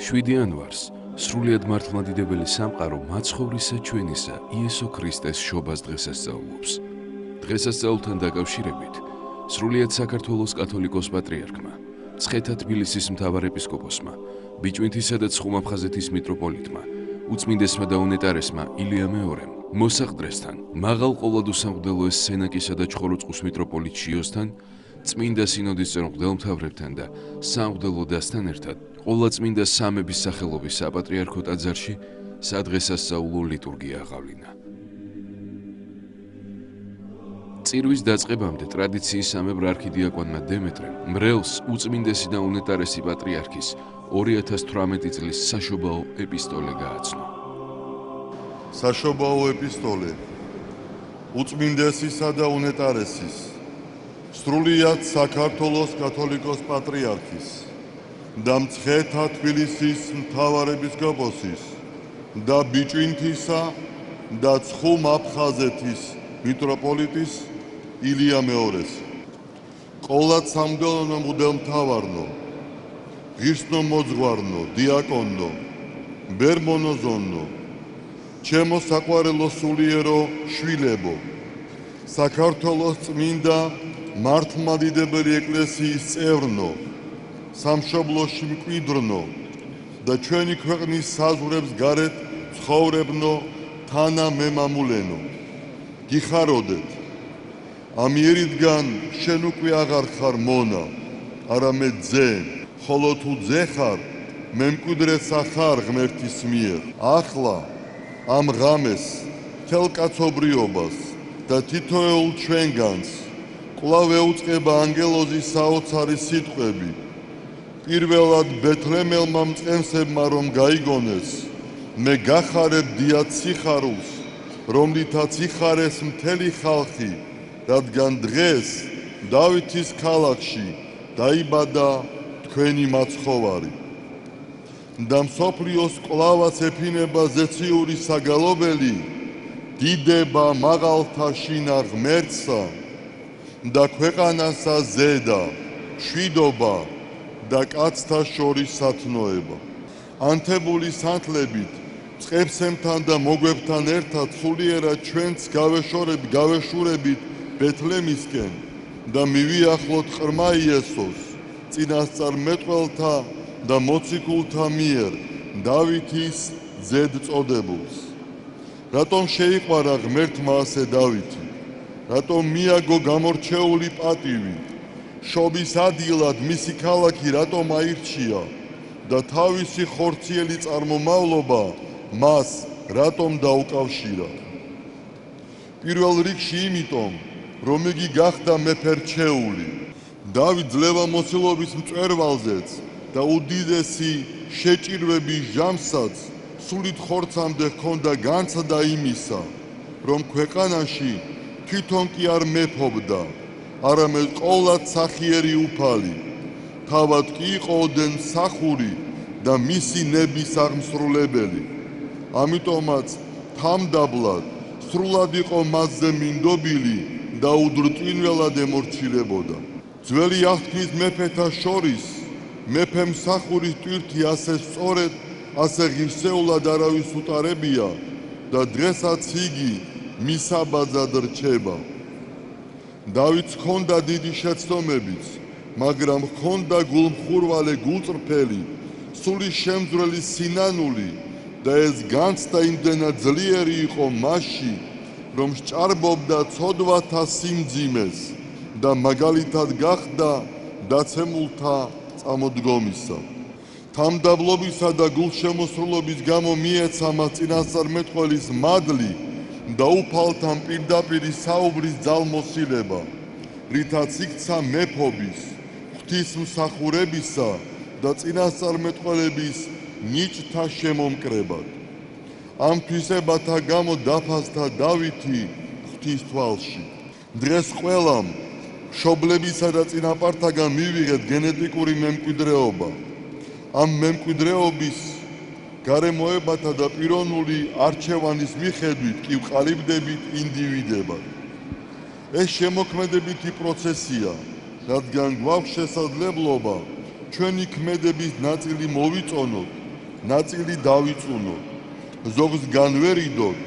7 იანვარს სრულიად მართლმადიდებელი სამყარო მაცხოვრისა ჩვენისა იესო ქრისტეს შობას დღესასწაულობს. დღესასწაულთან დაკავშირებით სრულიად საქართველოს კათოლიკოს პატრიარქმა, მცხეთა თბილისის მთავარეპისკოპოსმა, ბიჭვინთისა და ცხუმაფხაზეთის მიტროპოლიტმა, უწმინდესმა და უნეტარესმა ილია მეორემ, მოსაყდრესთან, მაღალ ყოლადუსამღვდელოეს სენაკისა და ჩხოროწყუს მიტროპოლიტ შიოსთან, წმინდა სინოდის მღვდელმთავრებთან და სამღვდელო დასთან ერთად ყოლაწმინდა სამების სახელობის საპატრიარქო ტაძარში სადღესასწაულო ლიტურგია აღავლინა. წირვის დაწყებამდე ტრადიციის სამებრ არქიდიაკვანმა დემეტრემ მრევლს უწმინდესი და უნეტარესი პატრიარქის 2018 წლის საშობაო ეპისტოლე გააცნო. საშობაო ეპისტოლე უწმინდესისა და უნეტარესის სრულიად საქართველოს კათოლიკოს პატრიარქის და მცხეთა თბილისის მთავარეპისკოპოსის და ბიჭვინთისა და ცხუმაფხაზეთის მიტროპოლიტის ილია მეორეს. ყოლადსამღვდელო მღვდელმთავარნო, ღირსნო მოძღვარნო, დიაკონნო, ბერმონოზონნო, ჩემო საყვარელო სულიერო შვილებო, საქართველოს წმინდა მართლმადიდებელი ეკლესიის წევრნო, სამშობლოში მკვიდრნო და ჩვენი ქვეყნის საზღვრებს გარეთ ცხოვრებნო თანამემამულენო, გიხაროდეთ. ამიერიდან შენ უკვე აღარ ხარ მონა, არამედ ძე, ხოლო თუ ძე ხარ, მემკვიდრეცა ხარ ღმერთის მიერ. ახლა ამ ღამეს მთელ კაცობრიობას და თითოეულ ჩვენგანს კვლავ ეუწყება ანგელოზის საოცარი სიტყვები. პირველად ბეთლემელმა მწყემსებმა რომ გაიგონეს, მე გახარებ დიად სიხარულს, რომლითაც იხარეს მთელი ხალხი, რადგან დღეს დავითის ქალაქში დაიბადა თქვენი მაცხოვარი. და მსოფლიოს კვლავაც ეფინება ზეციური საგალობელი, დიდება მაღალთა შინა ღმერთსა და ქვეყანასა ზედა, მშვიდობა და კაცთა შორის სათნოება. ანთებული სანთლებით წყებსემთან და მოგვებთან ერთად სულიერად ჩვენც გავეშურებით ბეთლემისკენ და მივიახლოთ ღრმა იესოს წინასწარმეტყველთა და მოციქულთა მიერ დავითის ძედ წოდებულს. რატომ შეიყვარა ღმერთმა ასე დავითი? რატომ მიაგო გამორჩეული პატივი? შობის ადგილად მისი ქალაქი რატომ აირჩია და თავისი ხორციელი წარმომავლობა მას რატომ დაუკავშირა? პირველ რიგში იმიტომ, რომ იგი გახდა მეფერჩეული. დავით ძლევამოსილობის მწვერვალზეც და უდიდესი შეჭირვების ჟამსაც სულით ხორცამდე ჰქონდა განცდა იმისა, რომ ქვეყანაში თვითონ კი არ მეფობდა, არამედ ყოვლად სახიერი უფალი, თავად კი იყოდენ მსახური და მისი ნების აღმსრულებელი. ამიტომაც თამდაბლად სრულად იყო მასზე მინდობილი და უდრტვინველად ემორჩილებოდა. ძველი აღთქმის მეფეთა შორის მეფე მსახურის ტვირთი ასე სწორედ, ასე ღირსეულად არავის უტარებია და დღესაც იგი მისაბაძად რჩება. დავითს ჰქონდა დიდი შეცდომებიც, მაგრამ ჰქონდა გულმხურვალე გულწრფელი, სული შემძვრელი სინანული და ეს განცდა იმდენად ძლიერი იყო მასში, რომ სჭარბობდა ცოდვათა სიმძიმეს და მაგალითად გახდა დაცემულთა წამოდგომისა. თამდაბლობისა და გულშემოსრულობის გამო მიეცა მას წინასწარმეტყველის მადლი და უფალთან პირდაპირი საუბრის ძალმოსილება, რითაც იქცა მეფობის, ღვთისმსახურებისა და წინასწარმეტყველების ნიჭთა შემომკრებად. ამ თვისებათა გამო დაფასდა დავითი ღვთის თვალში. დღეს ყველამ მშობლებისა და წინაპართაგან მივიღეთ გენეტიკური მემკვიდრეობა. ამ მემკვიდრეობის გარემოებათა და პიროვნული არჩევანის მიხედვით კი ვყალიბდებით ინდივიდებად. ეს შემოქმედებითი პროცესია, რადგან გვაქვს შესაძლებლობა ჩვენი ქმედების ნაწილი მოვიწონოთ ნაწილი დავიწუნოთ, ზოგს განვერიდოთ,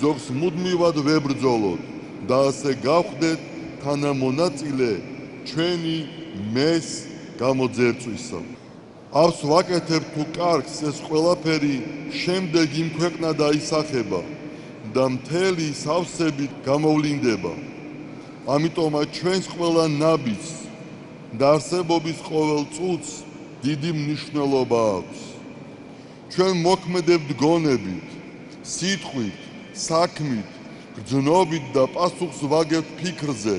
ზოგს მუდმივად ვებრძოლოთ და ასე გავხდეთ თანამონაწილე ჩვენი მეს გამოძერწვისა. ავს ვაკეთებ თუ კარგს, ეს ყველაფერი შემდეგ იმ ქვეყნად აისახება და მთელი სავსებით გამოვლინდება. ამიტომაც ჩვენს ყველა ნაბიჯს და არსებობის ყოველ წუთს დიდი მნიშვნელობა აქვს. ჩვენ მოქმედებთ გონებით, სიტყვით, საქმით, გრძნობით და პასუხს ვაგებთ ფიქრზე,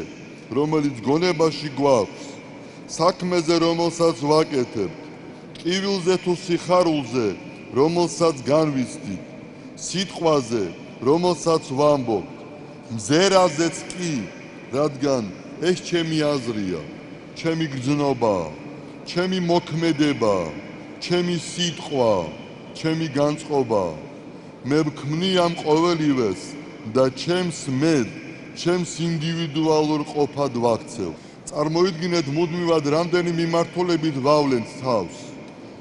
რომელიც გონებაში გვაქვს, საქმეზე, რომელსაც ვაკეთებთ, ტკივილზე თუ სიხარულზე, რომელსაც განვიცდით, სიტყვაზე, რომელსაც ვამბობთ, მზერაზეც კი, რადგან ეს ჩემი აზრია, ჩემი გრძნობაა, ჩემი მოქმედებაა, ჩემი სიტყვა, ჩემი განწყობაა. მე ვქმნი ამ ყოველივეს და ჩემს მედ, ჩემს ინდივიდუალურ ყოფად ვაქცევ. წარმოიდგინეთ, მუდმივად რამდენი მიმართულებით ვავლენთ თავს.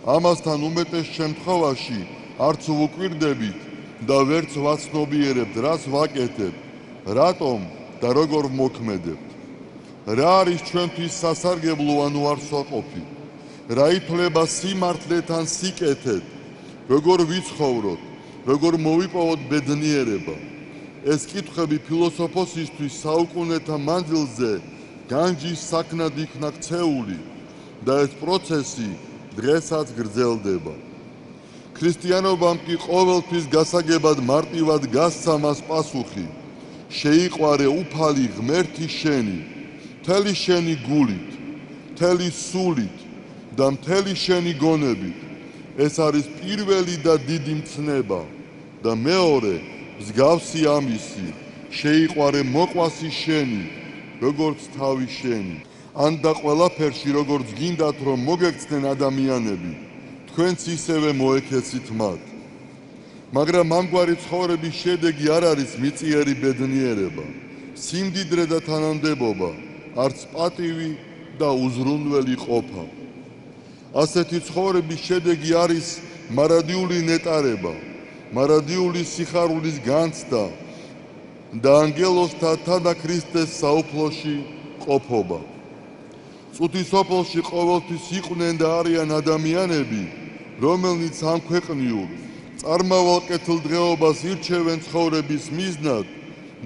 ამასთან უმეტეს შემთხვევაში არც ვუკვირდებით და ვერც ვაცნობიერებთ, რას ვაკეთებთ, რატომ და როგორ მოქმედებთ. რა არის ჩვენთვის სასარგებლო ან უარსაყოფი? რა ითვლება სიმართლეთ ან სიკეთეთ? როგორ ვიცხოვროთ, როგორ მოვიპოვოთ ბედნიერება? ეს კითხვები ფილოსოფოსისთვის საუკუნეთა მანძილზე განჯის საქნად იქნა ქცეული და ეს პროცესი დღესაც გრძელდება. ქრისტიანობამ კი ყოველთვის გასაგებად მარტივად გასცა მას პასუხი: შეიყვარე უფალი ღმერთი შენი, მთელი შენი გულით, მთელი სულით და მთელი შენი გონებით. ეს არის პირველი და დიდი მცნება და მეორე მსგავსი ამისი: შეიყვარე მოყვასი შენი, როგორც თავი შენი. ან და ყველაფერში, როგორც გინდათ, რომ მოგექცნენ ადამიანები, თქვენც ისევე მოექეცით მათ. მაგრამ ამგვარი ცხოვრების შედეგი არ არის მიწიერი ბედნიერება, სიმდიდრე და თანამდებობა, არც პატივი და უზრუნველი ყოფა. ასეთი ცხოვრების შედეგი არის მარადიული ნეტარება, მარადიული სიხარულის განცდა და ანგელოზთა თანა ქრისტეს საუფლოში ყოფობა. წუთის სოფელში ყოველთვის იყვნენ და არიან ადამიანები, რომელნიც ამ ქვეყნიურ წარმავალ კეთილდღეობას ირჩევენ ცხოვრების მიზნად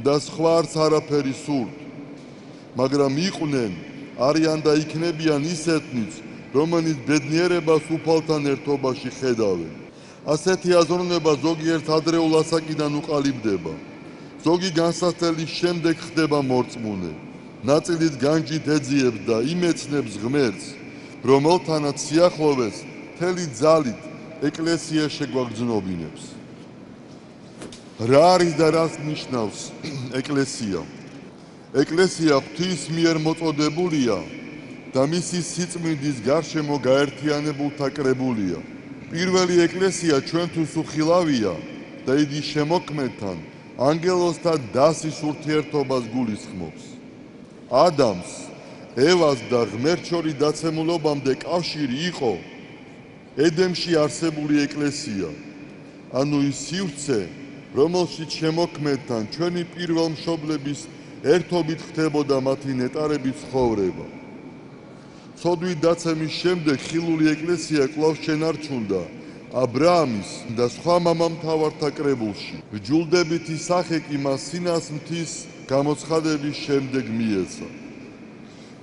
და სხვა არც არაფერი სურთ. მაგრამ იყვნენ, არიან და იქნებიან ისეთნიც, რომელიც ბედნიერებას უფალთან ერთობაში ხედავენ. ასეთი აზროვნება ზოგიერთ ადრეულ ასაკიდან უყალიბდება, ზოგი განსაცდელის შემდეგ ხდება მორწმუნე, ნაწილით განჯით ეძიებს და იმეცნებს ღმერთს, რომელთანაც სიახლოვეს მთელი ძალით ეკლესია შეგვაგრძნობინებს. რა არის და რას ნიშნავს ეკლესია? ეკლესია ღვთის მიერ მოწოდებულია და მისი სიწმინდის გარშემო გაერთიანებულთა კრებულია. პირველი ეკლესია ჩვენთვის უხილავია და იგი შემოქმედთან ანგელოზთა დასის ურთიერთობას გულისხმობს. ადამს, ევას და ღმერთს შორის დაცემულობამდე კავშირი იყო ედემში არსებული ეკლესია, ანუ ის სივრცე, რომელშიც შემოქმედთან ჩვენი პირველმშობლების ერთობით ხდებოდა მათი ნეტარების ცხოვრება. ცოდვით დაცემის შემდეგ ხილული ეკლესია კვლავ შენარჩუნდა აბრაამის და სხვა მამამთავართა კრებულში. ჯულდებითი სახე კი მას სინას მთის გამოცხადების შემდეგ მიეცა.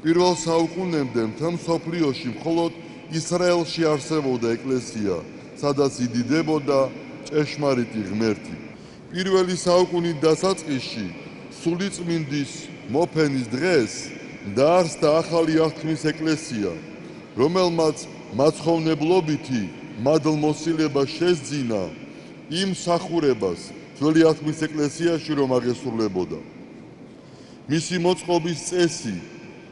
პირველ საუკუნემდე მთელ მსოფლიოში მხოლოდ ისრაელში არსებობდა ეკლესია, სადაც იდიდებოდა ჭეშმარიტი ღმერთი. პირველი საუკუნის დასაწყისში, სულიწმინდის მოფენის დღეს დაარსდა ახალი აღთქმის ეკლესია, რომელმაც მაცხოვნებლობითი მადლმოსილება შესძინა იმ მსახურებას ძველი აღთქმის ეკლესიაში, რომ აღესრულებოდა. მისი მოწყობის წესი,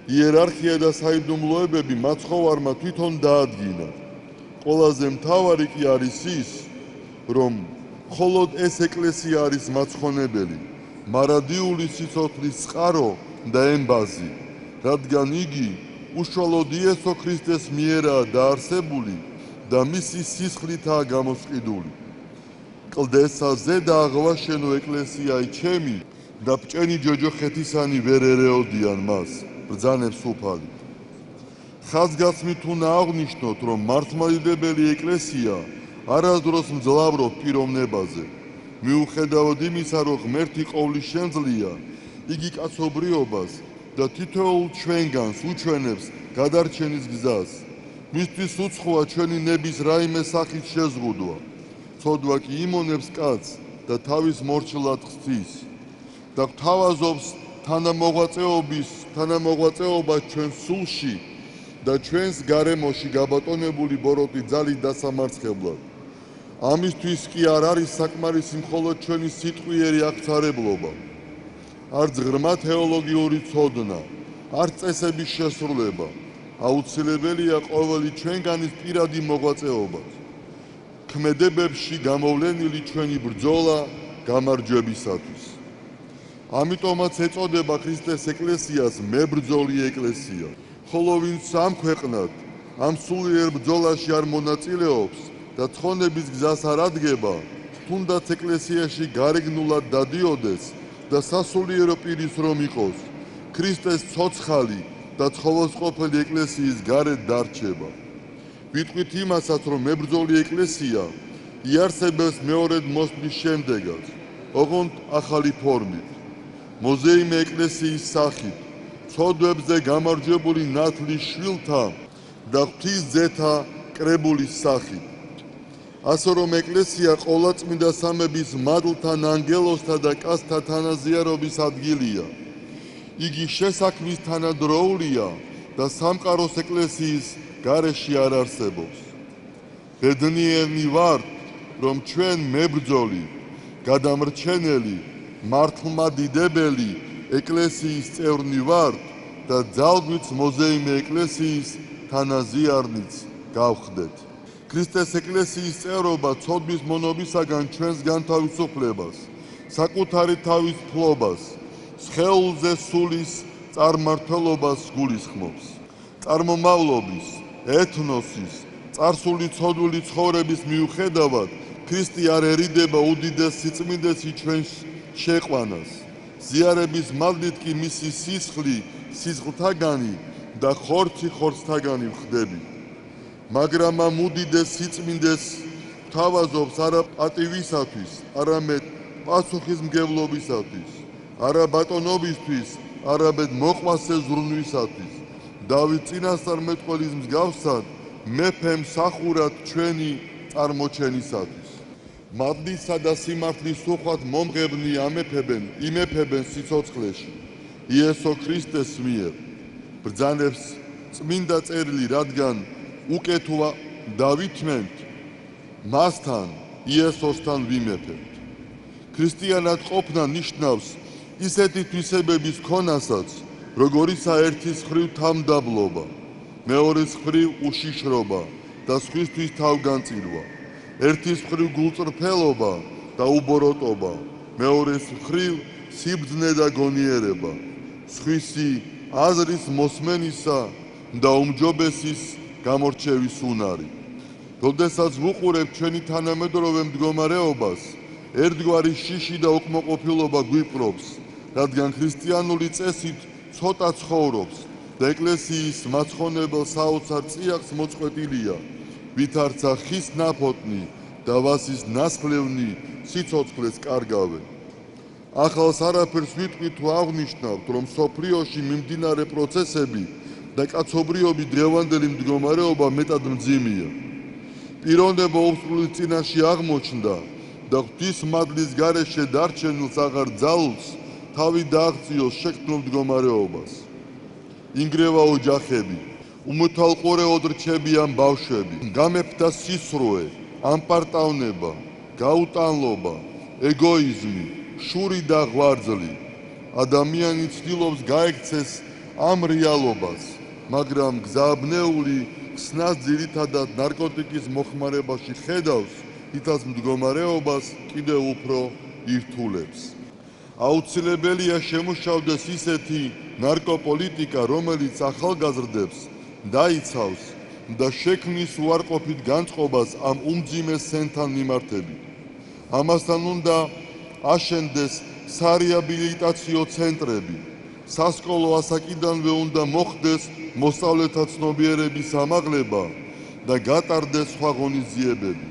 იერარქია და საიდუმლოებები მაცხოვარმა თვითონ დაადგინა. ყველაზე მთავარი კი არის ის, რომ მხოლოდ ეს ეკლესია არის მაცხოვნებელი, მარადიული სიცოცხლის წყარო და ემბაზი, რადგან იგი უშუალოდ იესო ქრისტეს მიერაა დაარსებული და მისი სისხლითაა გამოსყიდული. კლდესა ზედა აღვაშენო ეკლესიაი ჩემი და ბჭენი ჯოჯოხეთისანი ვერ ერეოდიან მას, ბრძანებს უფალი. ხაზგასმით უნდა აღვნიშნოთ, რომ მართლმადიდებელი ეკლესია არასდროს მძლავრობ პიროვნებაზე. მიუხედავად იმისა, რომ ღმერთი ყოვლის შემძლია, იგი კაცობრიობას და თითოეულ ჩვენგანს უჩვენებს გადარჩენის გზას. მისთვის უცხოა ჩვენი ნების რაიმე სახით შეზღუდვა. ცოდვა კი იმონებს კაცს და თავის მორჩილად ხსის და გთავაზობს თანამოღვაწეობას ჩვენს სულში და ჩვენს გარემოში გაბატონებული ბოროტი ძალით დასამარცხებლად. ამისთვის კი არ არის საკმარისი მხოლოდ ჩვენი სიტყვიერი აღწარებლობა, არც ღრმა თეოლოგიური ცოდნა, არც წესების შესრულება. აუცილებელია ყოველი ჩვენგანის პირადი მოღვაწეობა. ქმედებებში გამოვლენილი ჩვენი ბრძოლა გამარჯვებისათვის. ამიტომაც ეწოდება ქრისტეს ეკლესიას მებრძოლი ეკლესია. ხოლო ვინც ამ ქვეყნად, ამ სულიერ ბრძოლაში არ მონაწილეობს და ცხონების გზას არ ადგება, თუნდაც ეკლესიაში გარეგნულად დადიოდეს და სასულიერო პირის რომ იყოს, ქრისტეს ცოცხალი და ცხოველსყოფელი ეკლესიის გარეთ დარჩება. ვიტყვით იმასაც, რომ მებრძოლი ეკლესია იარსებებს მეორედ მოსვლის შემდეგაც, ოღონდ ახალი ფორმით, მოზეიმე ეკლესიის სახით, ცოდვებზე გამარჯვებული ნათლის შვილთა და ღვთის ძეთა კრებულის სახით. ასე რომ ეკლესია ყოვლადწმინდა სამების მადლთან, ანგელოზთა და კაცთა თანაზიარობის ადგილია. იგი შესაქმის თანადროულია და სამყაროს ეკლესიის გარეშე არ არსებობს. ბედნიერნი ვართ, რომ ჩვენ მებრძოლი, გადამრჩენელი, მართლმადიდებელი ეკლესიის წევრნი ვართ და ძალგვიც მოზეიმე ეკლესიის თანაზიარნიც გავხდეთ. ქრისტეს ეკლესიის წევრობა ცოდვის მონობისაგან ჩვენს განთავისუფლებას, საკუთარი თავის ფლობას, სხეულზე სულის წარმმართველობას გულისხმობს. წარმომავლობის, ეთნოსის, წარსული ცოდვილი ცხოვრების მიუხედავად, ქრისტე არ ერიდება უდიდეს სიწმინდეში ჩვენს შეყვანას. ზიარების მადლით კი მისი სისხლი სისხლთაგანი და ხორცი ხორცთაგანი ვხდები. მაგრამ ამ უდიდეს სიწმინდეს გვთავაზობს არა პატივისათვის, არამედ პასუხისმგებლობისათვის, არა ბატონობისთვის, არამედ მოყვასე ზრუნვისათვის. დავით წინასწარმეტყველის მსგავსად მეფე მსახურად ჩვენი წარმოჩენისათვის. მადლისა და სიმართლის უხვად მომღებნი იმეფებენ სიცოცხლეში იესო ქრისტეს მიერ. ბრძანებს წმინდა წერილი, რადგან უკეთვა დავითმენთ, მასთან იესოსთან ვიმეფებთ. ქრისტიანად ყოფნა ნიშნავს ისეთი თვისებების ქონასაც, როგორიცაა ერთის მხრივ თამდაბლობა, მეორის მხრივ უშიშრობა და სხვისთვის თავგანწირვა, ერთის მხრივ გულწრფელობა და უბოროტობა, მეორის მხრივ სიბრძნე და გონიერება, სხვისი აზრის მოსმენისა და უმჯობესის გამორჩევის უნარი. როდესაც ვუყურებთ ჩვენი თანამედროვე მდგომარეობას, ერთგვარი შიში და უკმაყოფილობა გვიპყრობს, რადგან ქრისტიანული წესით ცოტა ცხოვრობს და ეკლესიის მაცხონებელ საოცარ წიაღს მოწყვეტილია, ვითარცა ხის ნაფოტნი და ვასის ნასხლევნი სიცოცხლეს კარგავენ. ახალს არაფერს ვიტყვით თუ აღვნიშნავთ, რომ მსოფლიოში მიმდინარე პროცესები და კაცობრიობის დღევანდელი მდგომარეობა მეტად მძიმეა. პიროვნება უსწრული წინაშე აღმოჩნდა და ღვთის მადლის გარეშე დარჩენილს აღარ ძალუց თავი დააღწიოს შექმნილ მდგომარეობას. ინგრევა ოჯახები, უმოთალყურეოდ რჩებიან ბავშვები, გამეფდა სისრუე, ამპარტავნება, გაუტანლობა, ეგოიზმი, შური და ღვარძლი. ადამიანი ცდილობს გაექცეს ამ რეალობას, მაგრამ გზაბნეული ხსნას ძირითადად ნარკოტიკის მოხმარებაში ხედავს, ითაც მდგომარეობას კიდევ უფრო ირთულებს. აუცილებელია შემუშავდეს ისეთი ნარკოპოლიტიკა, რომელიც ახალგაზრდებს დაიცავს და შექმნის უარყოფით განწყობას ამ უმძიმე სენთან მიმართებით. ამასთან უნდა აშენდეს სარეაბილიტაციო ცენტრები, სასკოლო ასაკიდანვე უნდა მოხდეს მოსწავლეთა ცნობიერების ამაღლება და გატარდეს სხვა ღონისძიებები.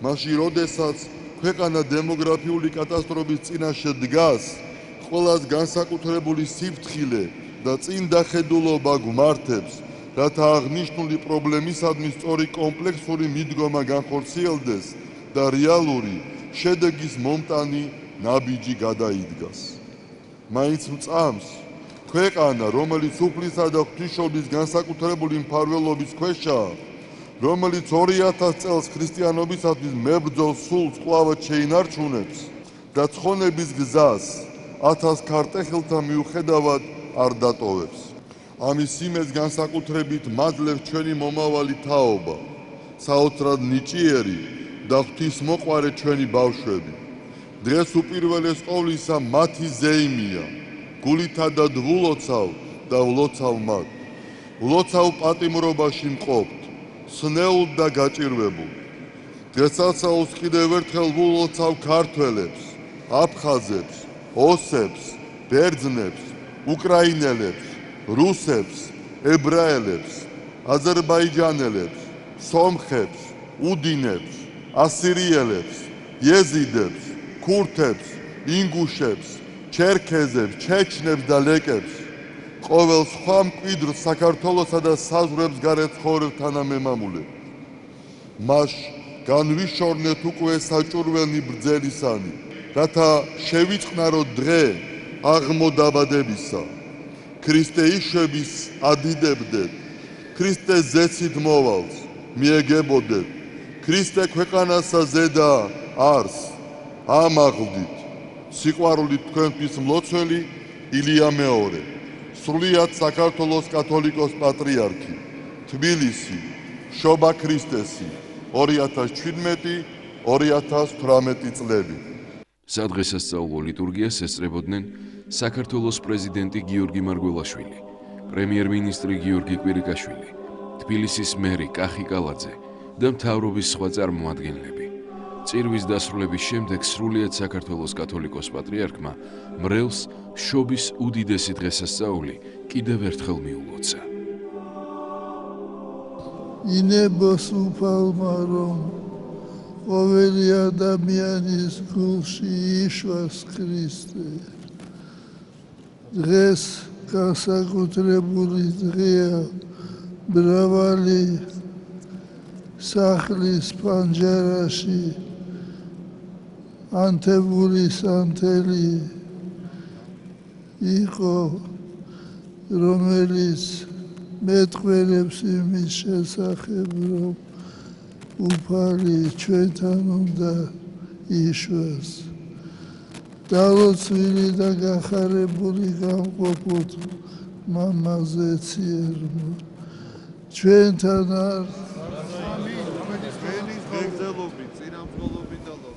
მაშინ, როდესაც ქვეყანა დემოგრაფიული კატასტროფის წინაშე დგას, ყველას განსაკუთრებული სიფრთხილე და წინდახედულობა გვმართებს, რათა აღნიშნული პრობლემისადმი სწორი კომპლექსური მიდგომა განხორციელდეს და რეალური შედეგის მომტანი ნაბიჯი გადაიდგას. მაინც მწამს, ქვეყანა, რომელიც უფლისა და ღვთისმშობლის განსაკუთრებული მფარველობის ქვეშაა, რომელიც 2000 წელს ქრისტიანობისათვის მებრძოლ სულს კვლავად შეინარჩუნებს და ცხონების გზას 1000 ქარტეხილთან მიუხედავად არ დატოვებს. ამის იმედს განსაკუთრებით მაძლევს ჩვენი მომავალი თაობა, საოცრად ნიჭიერი და ღვთისმოყვარე ჩვენი ბავშვები. დღეს უპირველეს ყოვლისა მათი ზეიმია, გულითადად ვულოცავ და ვლოცავ მათ. ვლოცავ პატიმრობაში მყოფთ, სნეულ და გაჭირვებულ. დღესასწაულს კიდევ ერთხელ ვულოცავ ქართველებს, აფხაზებს, ოსებს, ბერძნებს, უკრაინელებს, რუსებს, ებრაელებს, აზერბაიჯანელებს, სომხებს, უდინებს, ასირიელებს, იეზიდებს, ქურთებს, ინგუშებს, ჩერქეზებს, ჩეჩნებს და ლეკებს, ყოველ სხვა მკვიდრს საქართველოსა და საზღვრებს გარეთ ცხოვრებ თანამემამულებ. მას განვიშორნეთ უკვე საჭურველი ბრძელისანი, რათა შევიწყნაროთ დღე აღმოდაბადებისა. ქრისტე იშვების ადიდებდეთ, ქრისტეს ზეცით მოვალს მიეგებოდეთ, ქრისტე ქვეყანასა ზედა არს ამაღლდით. სიყვარულით თქვენთვის მლოცველი ილია მეორე, სრულიად საქართველოს კათოლიკოს პატრიარქი, თბილისი, შობა ქრისტესი, 2017-2018 წლები. სადღესასწაულო ლიტურგიას ესწრებოდნენ საქართველოს პრეზიდენტი გიორგი მარგველაშვილი, პრემიერ-მინისტრი გიორგი კვირიკაშვილი, თბილისის მერი კახი კალაძე და მთავრობის სხვა წარმომადგენლები. წირვის დასრულების შემდეგ სრულიად საქართველოს კათოლიკოს პატრიარქმა მრევლს შობის უდიდესი დღესასწაული კიდევ ერთხელ მიულოცა. ინებოს უფალმა, რომ ყოველი ადამიანის გულში იშვას ქრისტე. დღეს განსაკუთრებული დღეა, მრავალი სახლის პანჯარაში ანთებული სანთელი იყო, რომელიც მეტყველებს იმის შესახებ, რომ უფალი ჩვენთან უნდა იშვას. დალოცვილი და გახარებული გამყოფოთ მამაზე ციერმა. ჩვენთან არ გეგზელობით, წინამძღოლობით და